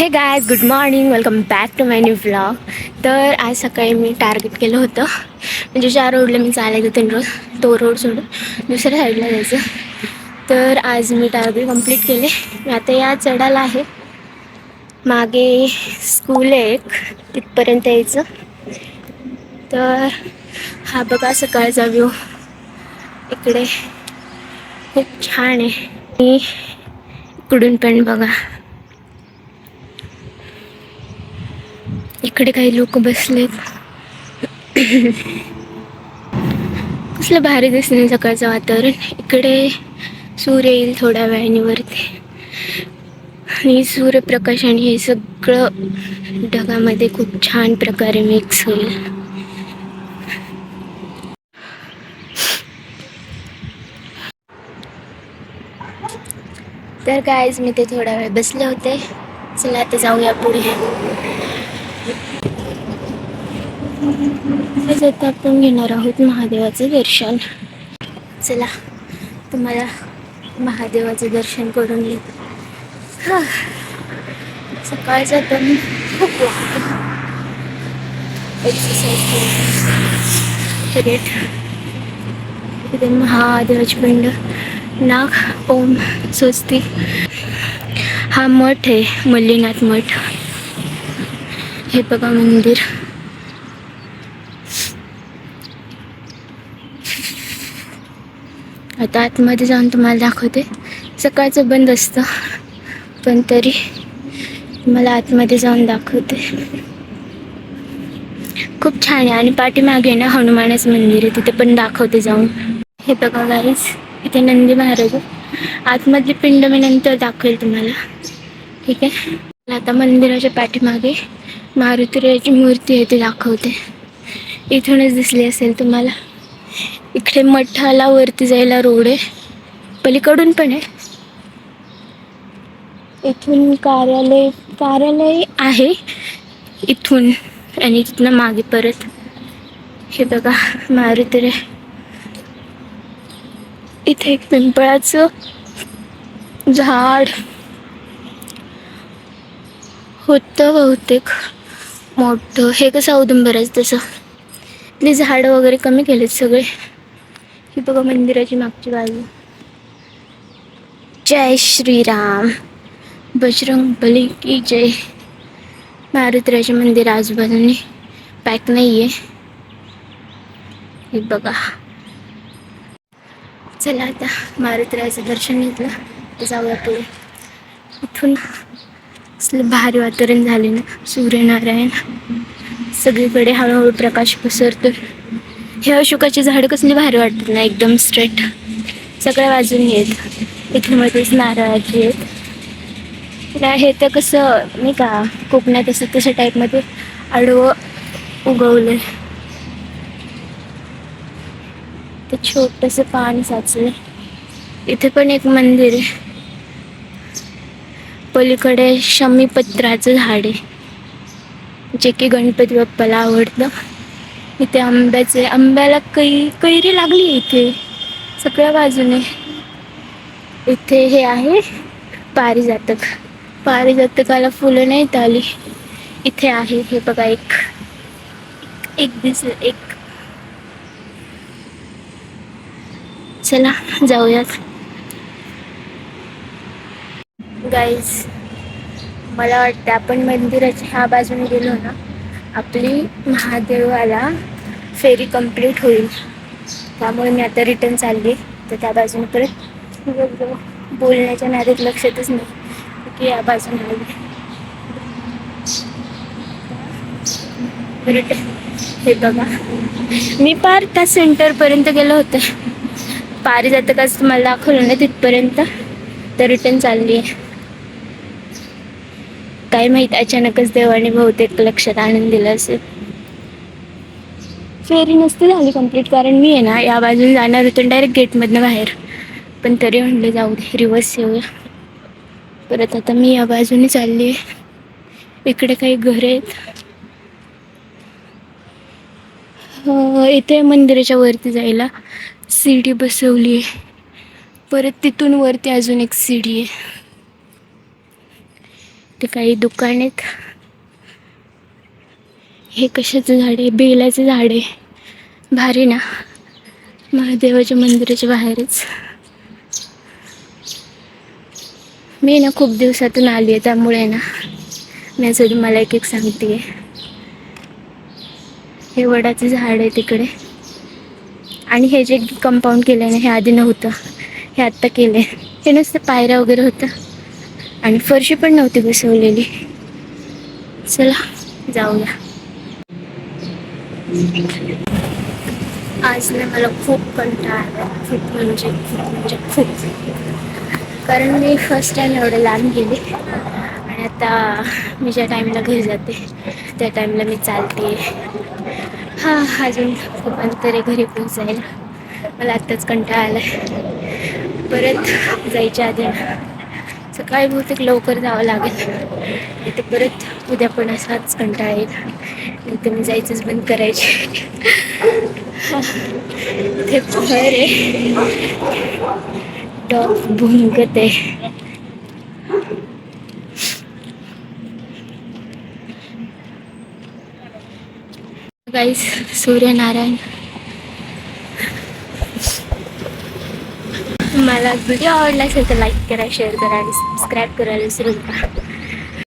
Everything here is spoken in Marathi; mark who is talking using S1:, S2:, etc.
S1: हे guys, good morning. Welcome back to my new vlog. तर आज सकाळी मी टार्गेट केलं होतं, म्हणजे ज्या रोडला मी चालायचं तो रोड सोडून दुसऱ्या साईडला जायचं. तर आज मी टार्गेट कंप्लीट केले. मी आता या चढाला आहे. मागे स्कूल आहे एक, तिथपर्यंत यायचं. तर हा बघा सकाळचा व्ह्यू. इकडे खूप छान आहे. इकडून पण बघा, इकडे काही लोक बसलेत. कसलं भारी दिसते सकाळचं वातावरण. इकडे सूर्य येईल थोड्या वेळाने वरती, आणि सूर्यप्रकाश आणि हे सगळं ढगामध्ये खूप छान प्रकारे मिक्स होईल. तर गाईज, मी ते थोडा वेळ बसले होते. चला आता जाऊया पुढे. आता आपण घेणार आहोत महादेवाचं दर्शन. चला तुम्हाला महादेवाचं दर्शन करून येतो. सकाळचं पण खूप एक्सरसाइज करेट. इथे महादेवाची पिंड, नाग ओम स्वस्ती. हा मठ आहे, मल्लीनाथ मठ. हे बघा मंदिर. आता आतमध्ये जाऊन तुम्हाला दाखवते. सकाळचं बंद असतं, पण तरी मला आतमध्ये जाऊन दाखवते. खूप छान आहे. आणि पाठीमागे ना हनुमानाचं मंदिर आहे, तिथे पण दाखवते जाऊन. हे बघा गाईस, इथे नंदी महाराज. आतमधली पिंड मी नंतर दाखवेल तुम्हाला, ठीक आहे. आता मंदिराच्या पाठीमागे मारुतीची मूर्ती आहे, ती दाखवते. इथूनच दिसली असेल तुम्हाला. इकडे मठाला वरती जायला रोड आहे, पलीकडून पण आहे. इथून कार्यालय आहे इथून, आणि तिथनं मागे परत. हे बघा मारुती. इथे एक पिंपळाचं झाड होतं बहुतेक मोठं. हे कसं औदुंबरच तसं. इथली झाडं वगैरे कमी केलेत सगळे. ही बघा मंदिराची मागची बाजू. जय श्रीराम, बजरंग बली की जय. मारुतीराजे मंदिर आजूबाजूने पॅक नाही आहे. हे बघा. चला आता मारुतीराजाचं दर्शन घेतलं तर जाऊया पुढे. इथून असलं भारी वातावरण झाले ना. सूर्यनारायण, सगळीकडे हळूहळू प्रकाश पसरतो. हे अशोकाची झाडं कसली भारी वाटतात ना, एकदम स्ट्रेट सगळ्या बाजूनी आहेत. इथे मध्येच नारळाची आहेत. हे तर कसं नाही का, कोकणात असं तशा टाईपमध्ये आडवं उगवलं. ते छोटंसं पाणी साचलं. इथे पण एक मंदिर आहे. पलीकडे शमीपत्राचं झाड आहे, जे की गणपती बाप्पाला आवडतं. इथे आंब्याला कैरी लागली इथे सगळ्या बाजूने. इथे हे आहे पारिजातकाला फुलं नाहीत आली. इथे आहे हे बघा, एक चला जाऊयात. गाईज, मला वाटतं आपण मंदिराच्या ह्या बाजूने गेलो ना, आपली महादेवाला फेरी कंप्लीट होईल. त्यामुळे मी आता रिटर्न चालली. तर त्या बाजूने परत बोलण्याच्या नादात लक्षातच नाही की या बाजूने आली. रिटर्न हे बघा, मी पार त्या सेंटरपर्यंत गेलो होते. पारिजातकाच तुम्हाला दाखवलं ना तिथपर्यंत. तर रिटर्न चालली आहे. काय माहीत, अचानकच देवाने बहुतेक लक्षात आणून दिलं असेल. फेरी नसती झाली कंप्लीट, कारण मी आहे ना या बाजूने जाणार होते डायरेक्ट गेटमधनं बाहेर. पण तरी म्हणलं जाऊ दे, रिवर्स येऊया परत. आता मी या बाजूने चालली आहे. इकडे काही घर आहेत. इथे मंदिराच्या वरती जायला सीडी बसवली आहे. परत तिथून वरती अजून एक सीडी आहे. इथे काही दुकान आहेत. हे कशाचं झाड आहे? बेलाचं झाड आहे. भारी ना, महादेवाच्या मंदिराच्या बाहेरच. मी ना खूप दिवसातून आली आहे, त्यामुळे ना मी असं तुम्हाला एक एक सांगते. हे वडाचं झाड आहे तिकडे. आणि हे जे कंपाऊंड केलं आहे ना, हे आधी नव्हतं, हे आत्ता केलं आहे. हे नुसतं पायऱ्या वगैरे होतं आणि फरशी पण नव्हती बसवलेली. चला जाऊया. आज ना मला खूप कंटाळा आला, खूप म्हणजे खूप. कारण मी फर्स्ट टाईम एवढं लांब गेले आणि आता मी ज्या टाईमला घरी जाते त्या टाईमला मी चालते. हां, अजून खूप अंतर आहे घरी पोहोचायला. मला आत्ताच कंटाळा आला आहे. परत जायच्या आधी सकाळी बहुतेक लवकर जावं लागेल. इथे परत उद्या पण असाच कंटाळा येईल, नाही तर मी जायचंच बंद करायचे. इथे घर आहे, डॉग भुंकत आहे. गाईस, सूर्यनारायण. मला व्हिडिओ आवडला असेल तर लाईक करा, शेअर करा आणि सबस्क्राईब करायला विसरू नका.